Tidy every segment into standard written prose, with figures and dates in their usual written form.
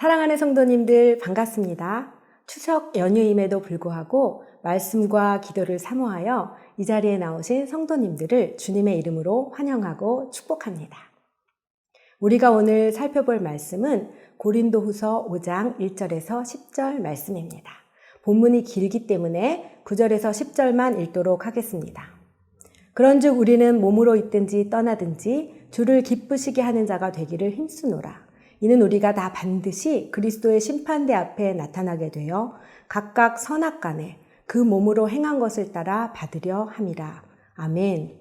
사랑하는 성도님들 반갑습니다. 추석 연휴임에도 불구하고 말씀과 기도를 사모하여 이 자리에 나오신 성도님들을 주님의 이름으로 환영하고 축복합니다. 우리가 오늘 살펴볼 말씀은 고린도후서 5장 1절에서 10절 말씀입니다. 본문이 길기 때문에 9절에서 10절만 읽도록 하겠습니다. 그런즉 우리는 몸으로 있든지 떠나든지 주를 기쁘시게 하는 자가 되기를 힘쓰노라. 이는 우리가 다 반드시 그리스도의 심판대 앞에 나타나게 되어 각각 선악간에 그 몸으로 행한 것을 따라 받으려 함이라. 아멘.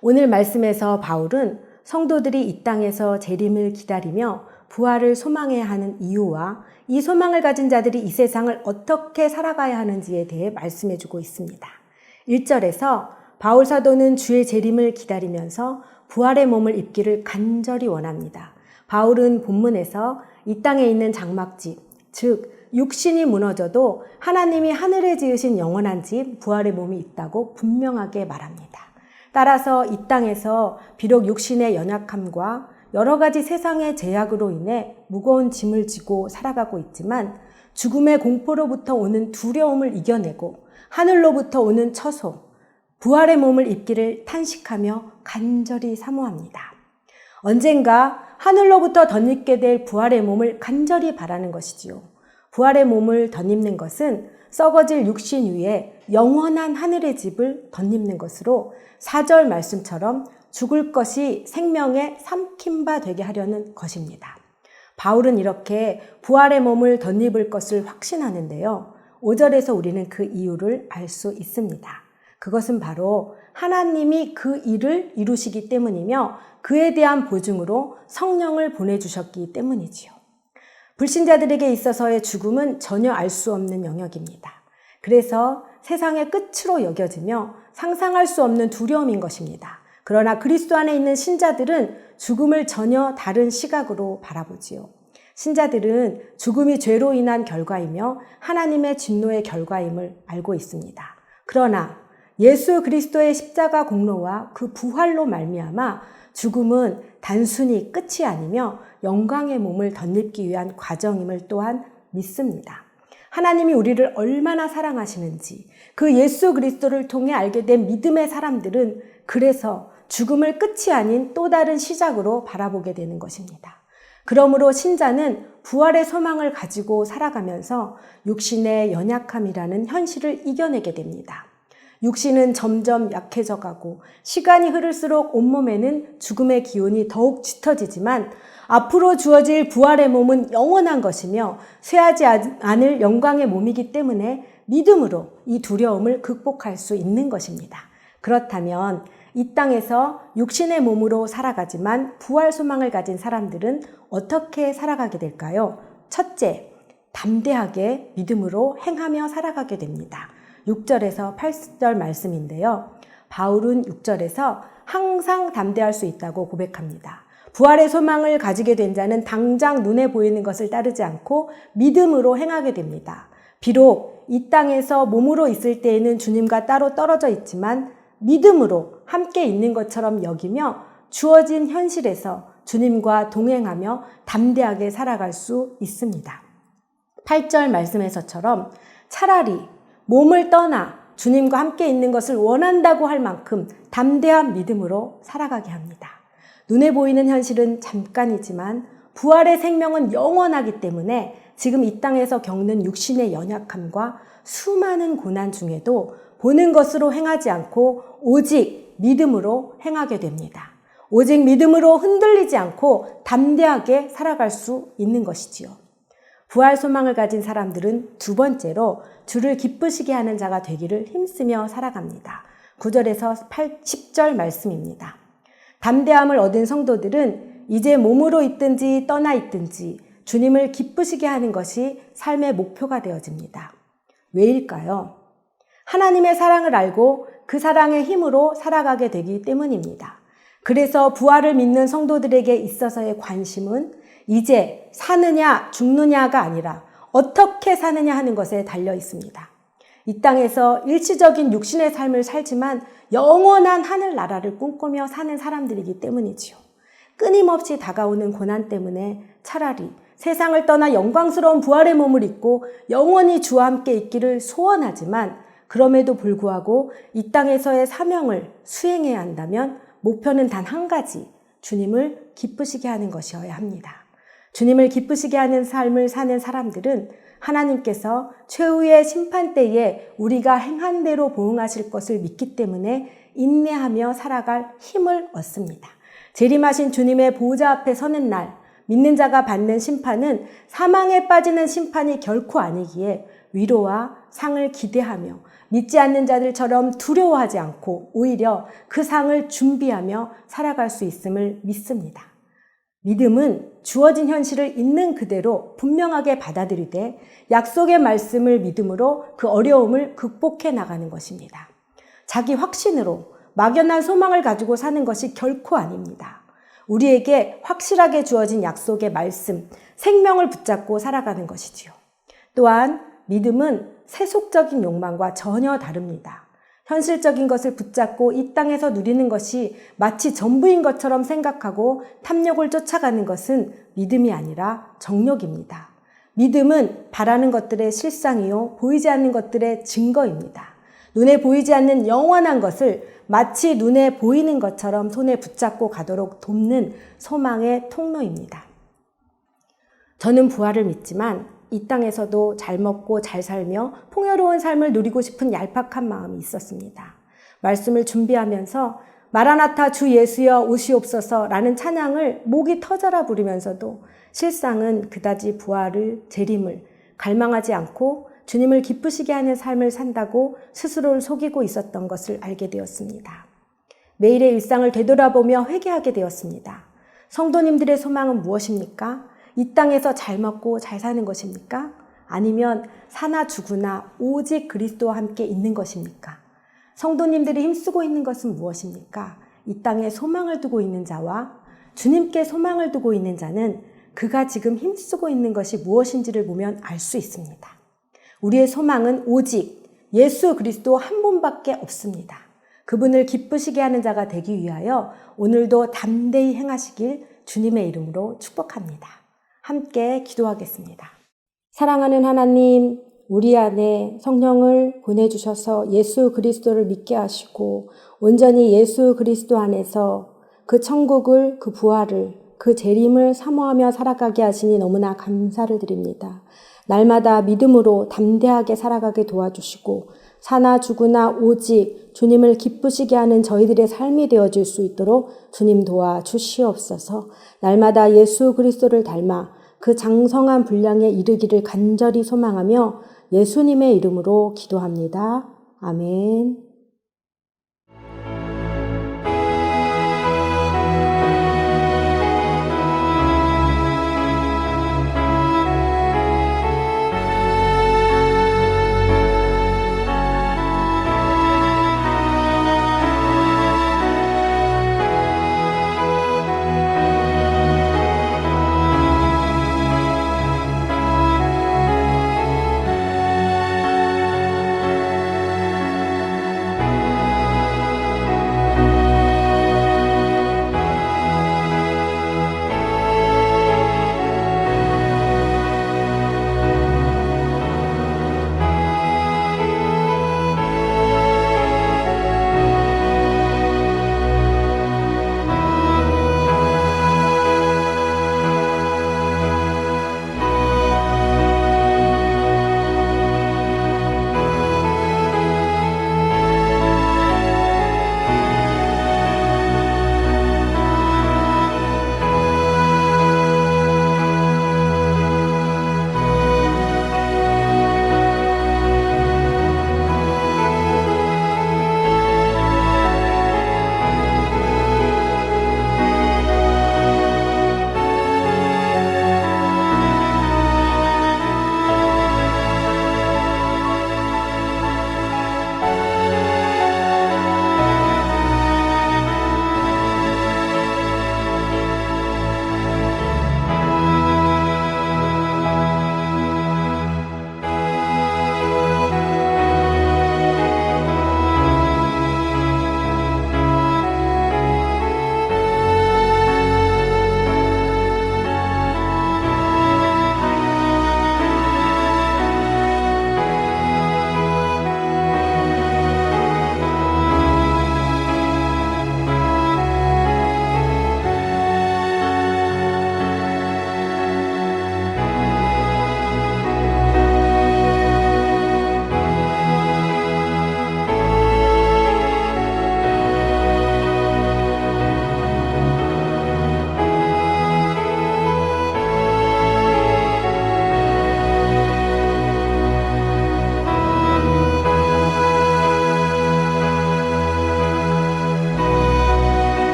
오늘 말씀에서 바울은 성도들이 이 땅에서 재림을 기다리며 부활을 소망해야 하는 이유와 이 소망을 가진 자들이 이 세상을 어떻게 살아가야 하는지에 대해 말씀해 주고 있습니다. 1절에서 바울 사도는 주의 재림을 기다리면서 부활의 몸을 입기를 간절히 원합니다. 바울은 본문에서 이 땅에 있는 장막집, 즉 육신이 무너져도 하나님이 하늘에 지으신 영원한 집, 부활의 몸이 있다고 분명하게 말합니다. 따라서 이 땅에서 비록 육신의 연약함과 여러 가지 세상의 제약으로 인해 무거운 짐을 지고 살아가고 있지만 죽음의 공포로부터 오는 두려움을 이겨내고 하늘로부터 오는 처소, 부활의 몸을 입기를 탄식하며 간절히 사모합니다. 언젠가 하늘로부터 덧입게 될 부활의 몸을 간절히 바라는 것이지요. 부활의 몸을 덧입는 것은 썩어질 육신 위에 영원한 하늘의 집을 덧입는 것으로 4절 말씀처럼 죽을 것이 생명의 삼킨 바 되게 하려는 것입니다. 바울은 이렇게 부활의 몸을 덧입을 것을 확신하는데요. 5절에서 우리는 그 이유를 알 수 있습니다. 그것은 바로 하나님이 그 일을 이루시기 때문이며 그에 대한 보증으로 성령을 보내주셨기 때문이지요. 불신자들에게 있어서의 죽음은 전혀 알 수 없는 영역입니다. 그래서 세상의 끝으로 여겨지며 상상할 수 없는 두려움인 것입니다. 그러나 그리스도 안에 있는 신자들은 죽음을 전혀 다른 시각으로 바라보지요. 신자들은 죽음이 죄로 인한 결과이며 하나님의 진노의 결과임을 알고 있습니다. 그러나 예수 그리스도의 십자가 공로와 그 부활로 말미암아 죽음은 단순히 끝이 아니며 영광의 몸을 덧입기 위한 과정임을 또한 믿습니다. 하나님이 우리를 얼마나 사랑하시는지 그 예수 그리스도를 통해 알게 된 믿음의 사람들은 그래서 죽음을 끝이 아닌 또 다른 시작으로 바라보게 되는 것입니다. 그러므로 신자는 부활의 소망을 가지고 살아가면서 육신의 연약함이라는 현실을 이겨내게 됩니다. 육신은 점점 약해져가고 시간이 흐를수록 온몸에는 죽음의 기운이 더욱 짙어지지만 앞으로 주어질 부활의 몸은 영원한 것이며 쇠하지 않을 영광의 몸이기 때문에 믿음으로 이 두려움을 극복할 수 있는 것입니다. 그렇다면 이 땅에서 육신의 몸으로 살아가지만 부활 소망을 가진 사람들은 어떻게 살아가게 될까요? 첫째, 담대하게 믿음으로 행하며 살아가게 됩니다. 6절에서 8절 말씀인데요. 바울은 6절에서 항상 담대할 수 있다고 고백합니다. 부활의 소망을 가지게 된 자는 당장 눈에 보이는 것을 따르지 않고 믿음으로 행하게 됩니다. 비록 이 땅에서 몸으로 있을 때에는 주님과 따로 떨어져 있지만 믿음으로 함께 있는 것처럼 여기며 주어진 현실에서 주님과 동행하며 담대하게 살아갈 수 있습니다. 8절 말씀에서처럼 차라리 몸을 떠나 주님과 함께 있는 것을 원한다고 할 만큼 담대한 믿음으로 살아가게 합니다. 눈에 보이는 현실은 잠깐이지만 부활의 생명은 영원하기 때문에 지금 이 땅에서 겪는 육신의 연약함과 수많은 고난 중에도 보는 것으로 행하지 않고 오직 믿음으로 행하게 됩니다. 오직 믿음으로 흔들리지 않고 담대하게 살아갈 수 있는 것이지요. 부활 소망을 가진 사람들은 두 번째로 주를 기쁘시게 하는 자가 되기를 힘쓰며 살아갑니다. 9절에서 10절 말씀입니다. 담대함을 얻은 성도들은 이제 몸으로 있든지 떠나 있든지 주님을 기쁘시게 하는 것이 삶의 목표가 되어집니다. 왜일까요? 하나님의 사랑을 알고 그 사랑의 힘으로 살아가게 되기 때문입니다. 그래서 부활을 믿는 성도들에게 있어서의 관심은 이제 사느냐 죽느냐가 아니라 어떻게 사느냐 하는 것에 달려 있습니다. 이 땅에서 일시적인 육신의 삶을 살지만 영원한 하늘나라를 꿈꾸며 사는 사람들이기 때문이지요. 끊임없이 다가오는 고난 때문에 차라리 세상을 떠나 영광스러운 부활의 몸을 입고 영원히 주와 함께 있기를 소원하지만 그럼에도 불구하고 이 땅에서의 사명을 수행해야 한다면 목표는 단 한 가지, 주님을 기쁘시게 하는 것이어야 합니다. 주님을 기쁘시게 하는 삶을 사는 사람들은 하나님께서 최후의 심판 때에 우리가 행한 대로 보응하실 것을 믿기 때문에 인내하며 살아갈 힘을 얻습니다. 재림하신 주님의 보호자 앞에 서는 날, 믿는 자가 받는 심판은 사망에 빠지는 심판이 결코 아니기에 위로와 상을 기대하며 믿지 않는 자들처럼 두려워하지 않고 오히려 그 상을 준비하며 살아갈 수 있음을 믿습니다. 믿음은 주어진 현실을 있는 그대로 분명하게 받아들이되 약속의 말씀을 믿음으로 그 어려움을 극복해 나가는 것입니다. 자기 확신으로 막연한 소망을 가지고 사는 것이 결코 아닙니다. 우리에게 확실하게 주어진 약속의 말씀, 생명을 붙잡고 살아가는 것이지요. 또한 믿음은 세속적인 욕망과 전혀 다릅니다. 현실적인 것을 붙잡고 이 땅에서 누리는 것이 마치 전부인 것처럼 생각하고 탐욕을 쫓아가는 것은 믿음이 아니라 정욕입니다. 믿음은 바라는 것들의 실상이요, 보이지 않는 것들의 증거입니다. 눈에 보이지 않는 영원한 것을 마치 눈에 보이는 것처럼 손에 붙잡고 가도록 돕는 소망의 통로입니다. 저는 부활을 믿지만 이 땅에서도 잘 먹고 잘 살며 풍요로운 삶을 누리고 싶은 얄팍한 마음이 있었습니다. 말씀을 준비하면서 마라나타 주 예수여 오시옵소서 라는 찬양을 목이 터져라 부르면서도 실상은 그다지 부활을, 재림을 갈망하지 않고 주님을 기쁘시게 하는 삶을 산다고 스스로를 속이고 있었던 것을 알게 되었습니다. 매일의 일상을 되돌아보며 회개하게 되었습니다. 성도님들의 소망은 무엇입니까? 이 땅에서 잘 먹고 잘 사는 것입니까? 아니면 사나 죽으나 오직 그리스도와 함께 있는 것입니까? 성도님들이 힘쓰고 있는 것은 무엇입니까? 이 땅에 소망을 두고 있는 자와 주님께 소망을 두고 있는 자는 그가 지금 힘쓰고 있는 것이 무엇인지를 보면 알 수 있습니다. 우리의 소망은 오직 예수 그리스도 한 분밖에 없습니다. 그분을 기쁘시게 하는 자가 되기 위하여 오늘도 담대히 행하시길 주님의 이름으로 축복합니다. 함께 기도하겠습니다. 사랑하는 하나님, 우리 안에 성령을 보내주셔서 예수 그리스도를 믿게 하시고 온전히 예수 그리스도 안에서 그 천국을, 그 부활을, 그 재림을 사모하며 살아가게 하시니 너무나 감사를 드립니다. 날마다 믿음으로 담대하게 살아가게 도와주시고 사나 죽으나 오직 주님을 기쁘시게 하는 저희들의 삶이 되어질 수 있도록 주님 도와주시옵소서. 날마다 예수 그리스도를 닮아 그 장성한 분량에 이르기를 간절히 소망하며 예수님의 이름으로 기도합니다. 아멘.